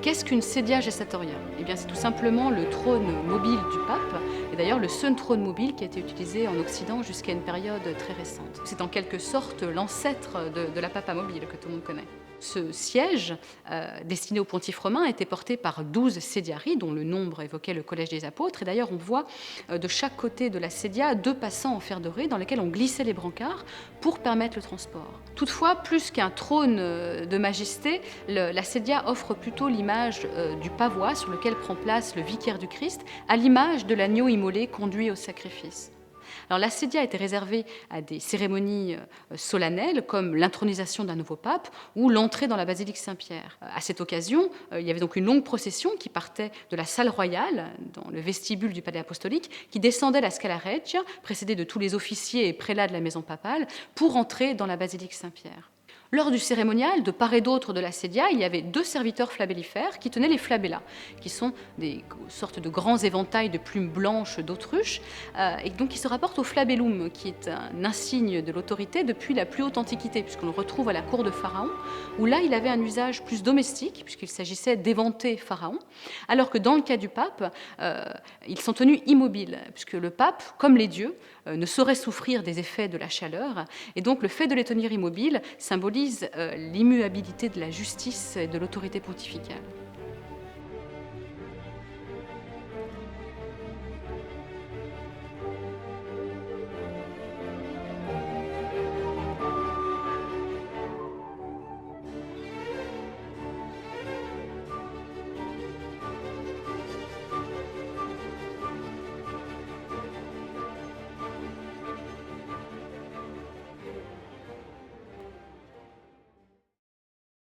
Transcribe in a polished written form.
Qu'est-ce qu'une sedia gestatoria? Eh bien, c'est tout simplement le trône mobile du pape, et d'ailleurs le seul trône mobile qui a été utilisé en Occident jusqu'à une période très récente. C'est en quelque sorte l'ancêtre de la papa mobile que tout le monde connaît. Ce siège, destiné au pontife romain, était porté par 12 sediari, dont le nombre évoquait le collège des apôtres. Et d'ailleurs, on voit de chaque côté de la sedia 2 passants en fer doré dans lesquels on glissait les brancards pour permettre le transport. Toutefois, plus qu'un trône de majesté, la sedia offre plutôt l'image du pavois sur lequel prend place le vicaire du Christ, à l'image de l'agneau immolé conduit au sacrifice. Alors, la sedia était réservée à des cérémonies solennelles comme l'intronisation d'un nouveau pape ou l'entrée dans la basilique Saint-Pierre. À cette occasion, il y avait donc une longue procession qui partait de la salle royale, dans le vestibule du palais apostolique, qui descendait la Scala Regia, précédée de tous les officiers et prélats de la maison papale, pour entrer dans la basilique Saint-Pierre. Lors du cérémonial, de part et d'autre de la sedia, il y avait 2 serviteurs flabellifères qui tenaient les flabellas, qui sont des sortes de grands éventails de plumes blanches d'autruche, et donc qui se rapportent au flabellum, qui est un insigne de l'autorité depuis la plus haute antiquité, puisqu'on le retrouve à la cour de Pharaon, où là il avait un usage plus domestique, puisqu'il s'agissait d'éventer Pharaon, alors que dans le cas du pape, ils sont tenus immobiles, puisque le pape, comme les dieux, ne saurait souffrir des effets de la chaleur, et donc le fait de les tenir immobiles symbolise l'immuabilité de la justice et de l'autorité pontificale.